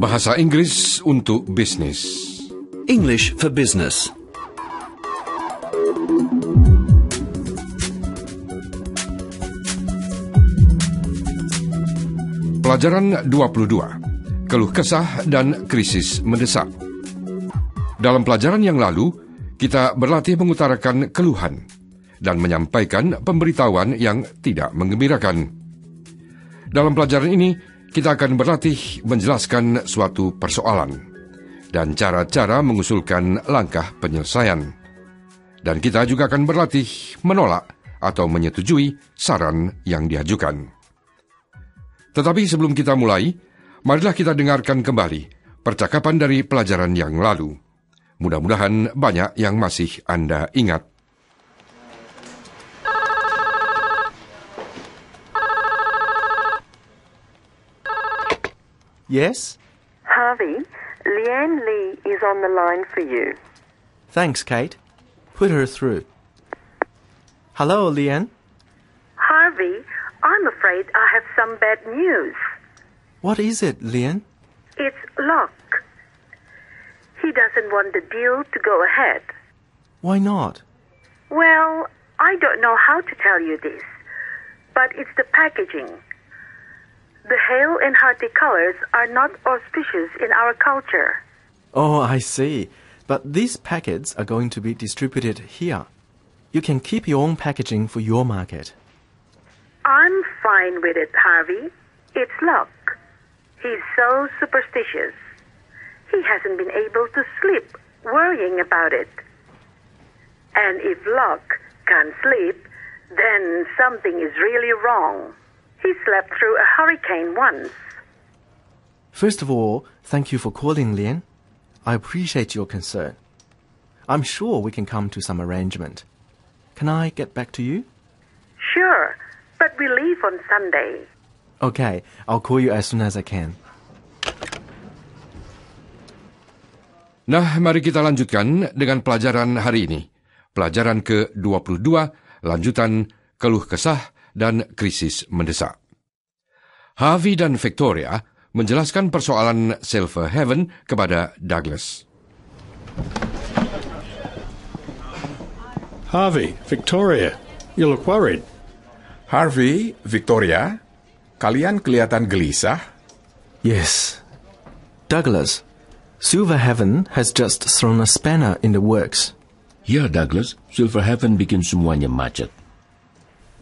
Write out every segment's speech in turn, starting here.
Bahasa Inggris untuk bisnis. English for Business. Pelajaran 22. Keluh kesah dan krisis mendesak. Dalam pelajaran yang lalu, kita berlatih mengutarakan keluhan dan menyampaikan pemberitahuan yang tidak menggembirakan. Dalam pelajaran ini, kita akan berlatih menjelaskan suatu persoalan dan cara-cara mengusulkan langkah penyelesaian. Dan kita juga akan berlatih menolak atau menyetujui saran yang diajukan. Tetapi sebelum kita mulai, marilah kita dengarkan kembali percakapan dari pelajaran yang lalu. Mudah-mudahan banyak yang masih Anda ingat. Yes? Harvey, Leanne Lee is on the line for you. Thanks, Kate. Put her through. Hello, Leanne. Harvey, I'm afraid I have some bad news. What is it, Leanne? It's Locke. He doesn't want the deal to go ahead. Why not? Well, I don't know how to tell you this, but it's the packaging. The hale and hearty colors are not auspicious in our culture. Oh, I see. But these packets are going to be distributed here. You can keep your own packaging for your market. I'm fine with it, Harvey. It's Locke. He's so superstitious. He hasn't been able to sleep, worrying about it. And if Locke can't sleep, then something is really wrong. He slept through a hurricane once. First of all, thank you for calling, Leanne. I appreciate your concern. I'm sure we can come to some arrangement. Can I get back to you? Sure, but we leave on Sunday. Okay, I'll call you as soon as I can. Nah, mari kita lanjutkan dengan pelajaran hari ini. Pelajaran ke-22, lanjutan keluh kesah dan krisis mendesak. Harvey dan Victoria menjelaskan persoalan Silver Heaven kepada Douglas. Harvey, Victoria, you look worried. Harvey, Victoria, kalian kelihatan gelisah. Yes. Douglas, Silver Heaven has just thrown a spanner in the works. Ya, Douglas, Silver Heaven bikin semuanya macet.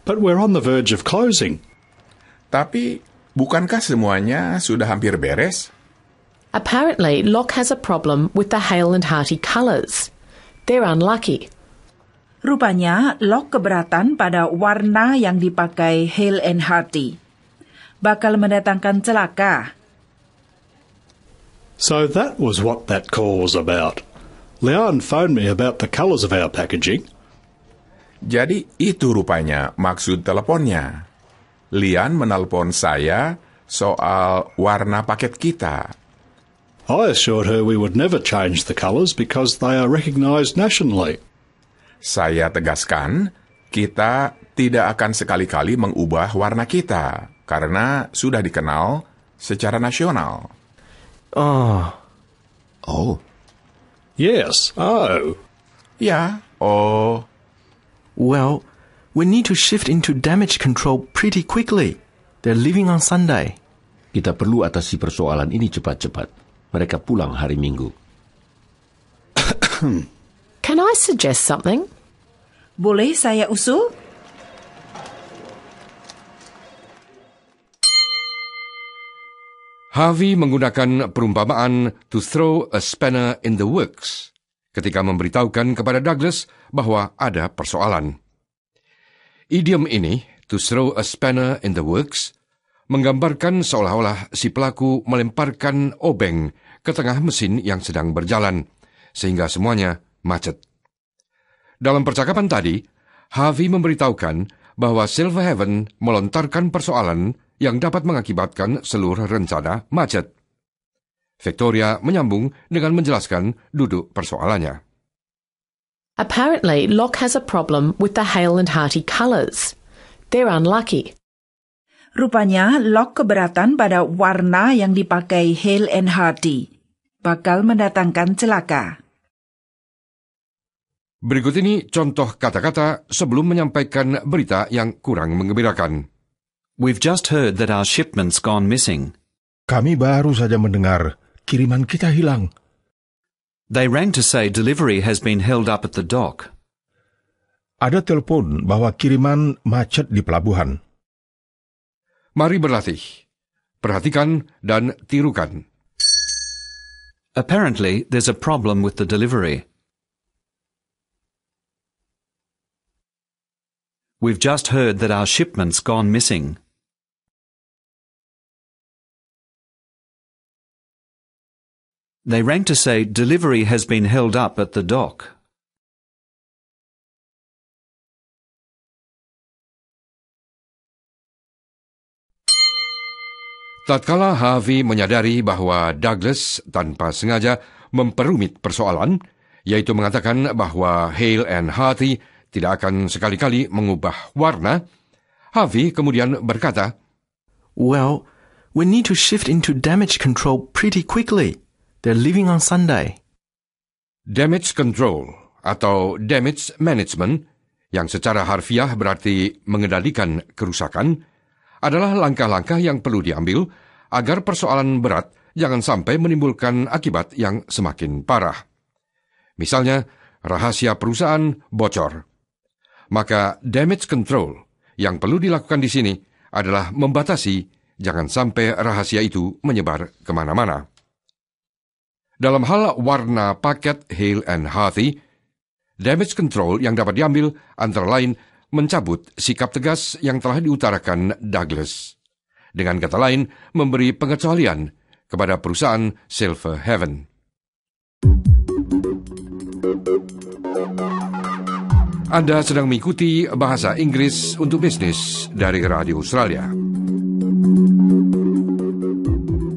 But we're on the verge of closing. Tapi, bukankah semuanya sudah hampir beres? Apparently, Locke has a problem with the hale and hearty colours. They're unlucky. Rupanya, Locke keberatan pada warna yang dipakai hale and hearty. Bakal mendatangkan celaka. So that was what that call was about. Leanne phoned me about the colours of our packaging. Jadi itu rupanya maksud teleponnya. Lian menelpon saya soal warna paket kita. I assured her we would never change the colours because they are recognised nationally. Saya tegaskan, kita tidak akan sekali-kali mengubah warna kita, karena sudah dikenal secara nasional. Oh. Oh. Yes, oh. Ya, oh. Well, we need to shift into damage control pretty quickly. They're leaving on Sunday. Kita perlu atasi persoalan ini cepat-cepat. Mereka pulang hari Minggu. Can I suggest something? Boleh saya usul? Harvey menggunakan perumpamaan to throw a spanner in the works ketika memberitahukan kepada Douglas bahwa ada persoalan. Idiom ini, to throw a spanner in the works, menggambarkan seolah-olah si pelaku melemparkan obeng ke tengah mesin yang sedang berjalan, sehingga semuanya macet. Dalam percakapan tadi, Harvey memberitahukan bahwa Silver Heaven melontarkan persoalan yang dapat mengakibatkan seluruh rencana macet. Victoria menyambung dengan menjelaskan duduk persoalannya. Apparently, Locke has a problem with the hale and hearty colours. They're unlucky. Rupanya Locke keberatan pada warna yang dipakai Hale and Hardy. Bakal mendatangkan celaka. Berikut ini contoh kata-kata sebelum menyampaikan berita yang kurang menggembirakan. We've just heard that our shipment's gone missing. Kami baru saja mendengar kiriman kita hilang. They rang to say delivery has been held up at the dock. Ada telepon bahwa kiriman macet di pelabuhan. Mari berlatih. Perhatikan dan tirukan. Apparently, there's a problem with the delivery. We've just heard that our shipment's gone missing. They rang to say delivery has been held up at the dock. Tatkala Harvey menyadari bahwa Douglas tanpa sengaja memperumit persoalan, yaitu mengatakan bahwa Hale and Hardy tidak akan sekali-kali mengubah warna, Harvey kemudian berkata, Well, we need to shift into damage control pretty quickly. They're leaving on Sunday. Damage control atau damage management, yang secara harfiah berarti mengendalikan kerusakan, adalah langkah-langkah yang perlu diambil agar persoalan berat jangan sampai menimbulkan akibat yang semakin parah. Misalnya, rahasia perusahaan bocor. Maka damage control yang perlu dilakukan di sini adalah membatasi jangan sampai rahasia itu menyebar kemana-mana. Dalam hal warna paket Hale and Hardy, damage control yang dapat diambil antara lain mencabut sikap tegas yang telah diutarakan Douglas. Dengan kata lain, memberi pengecualian kepada perusahaan Silver Heaven. Anda sedang mengikuti bahasa Inggris untuk bisnis dari Radio Australia.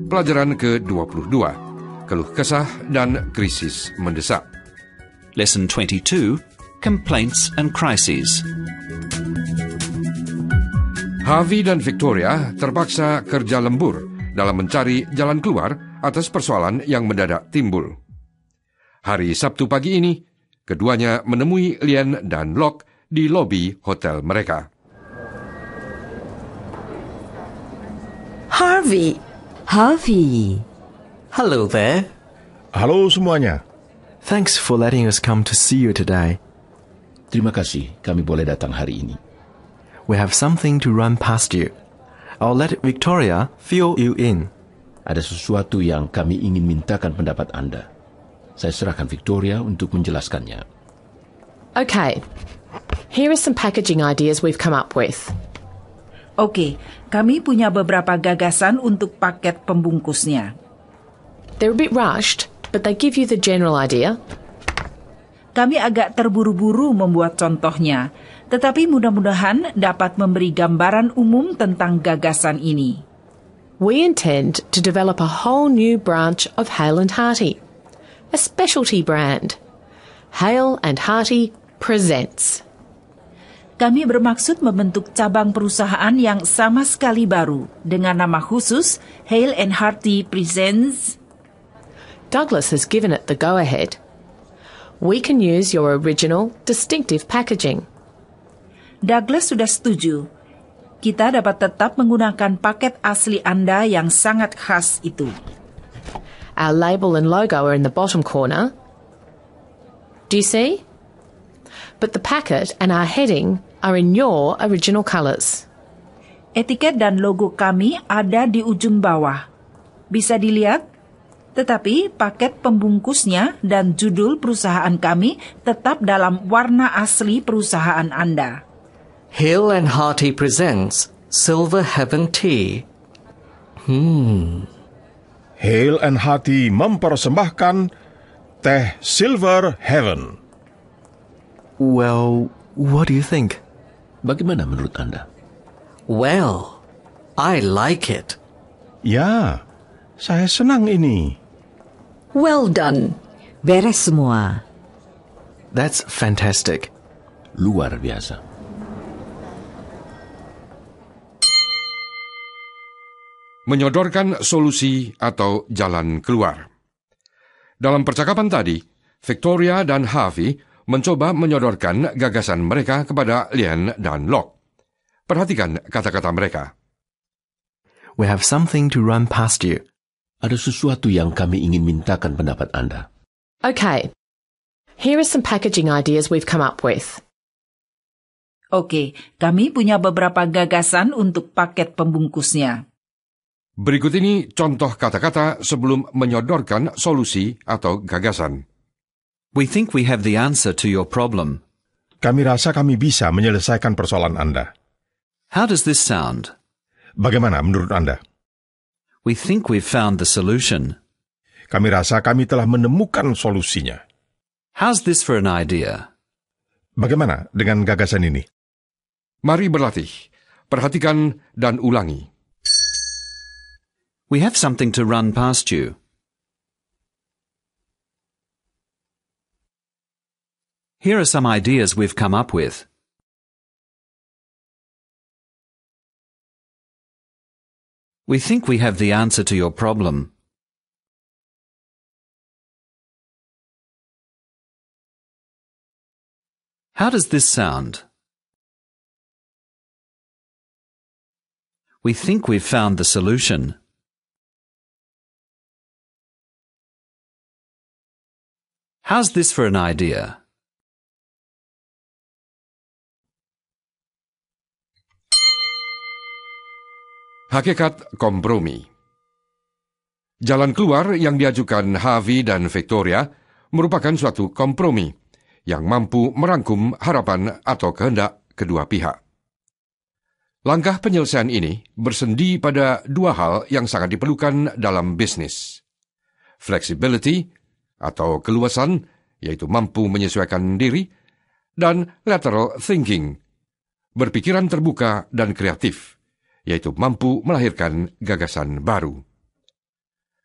Pelajaran ke-22, keluh kesah dan krisis mendesak. Lesson 22, Complaints and Crises. Harvey dan Victoria terpaksa kerja lembur dalam mencari jalan keluar atas persoalan yang mendadak timbul. Hari Sabtu pagi ini, keduanya menemui Lien dan Locke di lobi hotel mereka. Harvey! Hello there. Halo semuanya. Thanks for letting us come to see you today. Terima kasih kami boleh datang hari ini. We have something to run past you. I'll let Victoria fill you in. Ada sesuatu yang kami ingin mintakan pendapat Anda. Saya serahkan Victoria untuk menjelaskannya. Okay, here are some packaging ideas we've come up with. Oke, kami punya beberapa gagasan untuk paket pembungkusnya. They're a bit rushed, but they give you the general idea. Kami agak terburu-buru membuat contohnya, tetapi mudah-mudahan dapat memberi gambaran umum tentang gagasan ini. We intend to develop a whole new branch of Hale and Hardy, a specialty brand. Hale and Hardy presents. Kami bermaksud membentuk cabang perusahaan yang sama sekali baru dengan nama khusus Hale and Hardy Presents. Douglas has given it the go-ahead. We can use your original, distinctive packaging. Douglas sudah setuju. Kita dapat tetap menggunakan paket asli Anda yang sangat khas itu. Our label and logo are in the bottom corner. Do you see? But the packet and our heading are in your original colours. Etiket dan logo kami ada di ujung bawah. Bisa dilihat? Tetapi paket pembungkusnya dan judul perusahaan kami tetap dalam warna asli perusahaan Anda. Hale and Hardy presents Silver Heaven Tea. Hale and Hardy mempersembahkan teh Silver Heaven. Well, what do you think? Bagaimana menurut Anda? Well, I like it. Ya, saya senang ini. Well done. Beres semua. That's fantastic. Luar biasa. Menyodorkan solusi atau jalan keluar. Dalam percakapan tadi, Victoria dan Harvey mencoba menyodorkan gagasan mereka kepada Lien dan Locke. Perhatikan kata-kata mereka. We have something to run past you. Ada sesuatu yang kami ingin mintakan pendapat Anda. Okay, here are some packaging ideas we've come up with. Oke, kami punya beberapa gagasan untuk paket pembungkusnya. Berikut ini contoh kata-kata sebelum menyodorkan solusi atau gagasan. We think we have the answer to your problem. Kami rasa kami bisa menyelesaikan persoalan Anda. How does this sound? Bagaimana menurut Anda? We think we've found the solution. Kami rasa kami telah menemukan solusinya. How's this for an idea? Bagaimana dengan gagasan ini? Mari berlatih. Perhatikan dan ulangi. We have something to run past you. Here are some ideas we've come up with. We think we have the answer to your problem. How does this sound? We think we've found the solution. How's this for an idea? Hakikat kompromi. Jalan keluar yang diajukan Harvey dan Victoria merupakan suatu kompromi yang mampu merangkum harapan atau kehendak kedua pihak. Langkah penyelesaian ini bersendi pada dua hal yang sangat diperlukan dalam bisnis. Flexibility atau keluasan, yaitu mampu menyesuaikan diri, dan lateral thinking, berpikiran terbuka dan kreatif, yaitu mampu melahirkan gagasan baru.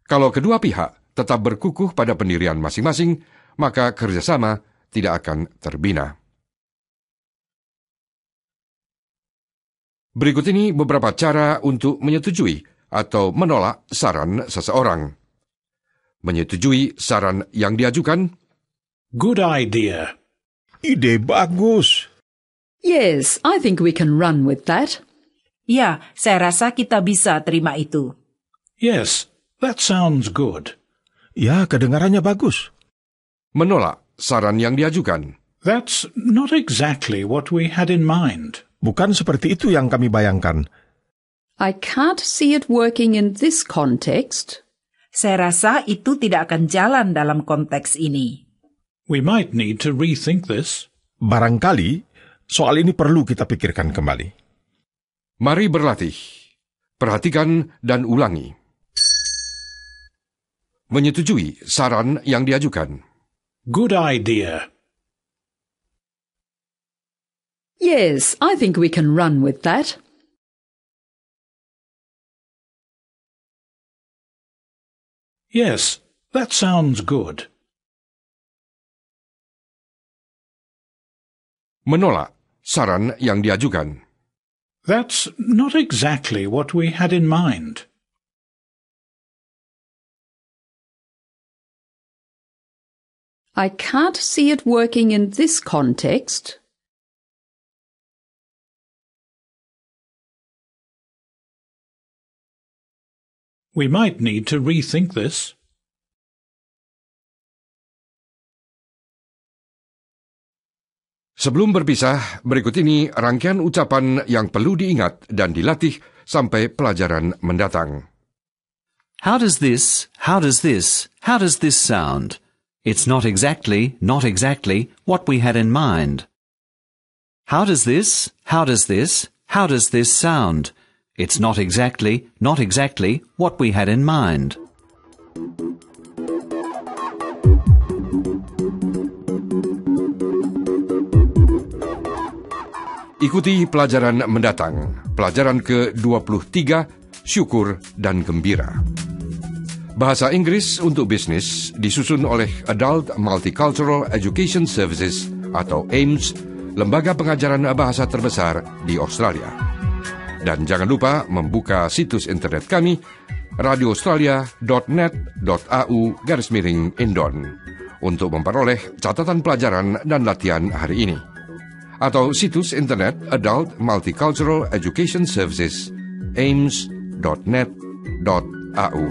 Kalau kedua pihak tetap berkukuh pada pendirian masing-masing, maka kerjasama tidak akan terbina. Berikut ini beberapa cara untuk menyetujui atau menolak saran seseorang. Menyetujui saran yang diajukan. Good idea. Ide bagus. Yes, I think we can run with that. Ya, saya rasa kita bisa terima itu. Yes, that sounds good. Ya, kedengarannya bagus. Menolak saran yang diajukan. That's not exactly what we had in mind. Bukan seperti itu yang kami bayangkan. I can't see it working in this context. Saya rasa itu tidak akan jalan dalam konteks ini. We might need to rethink this. Barangkali soal ini perlu kita pikirkan kembali. Mari berlatih. Perhatikan dan ulangi. Menyetujui saran yang diajukan. Good idea. Yes, I think we can run with that. Yes, that sounds good. Menolak saran yang diajukan. That's not exactly what we had in mind. I can't see it working in this context. We might need to rethink this. Sebelum berpisah, berikut ini rangkaian ucapan yang perlu diingat dan dilatih sampai pelajaran mendatang. How does this sound? It's not exactly what we had in mind. How does this sound? It's not exactly what we had in mind. Ikuti pelajaran mendatang, pelajaran ke-23, syukur dan gembira. Bahasa Inggris untuk bisnis disusun oleh Adult Multicultural Education Services atau AIMS, lembaga pengajaran bahasa terbesar di Australia. Dan jangan lupa membuka situs internet kami radioaustralia.net.au/Indon untuk memperoleh catatan pelajaran dan latihan hari ini. Atau situs internet Adult Multicultural Education Services AIMS.net.au.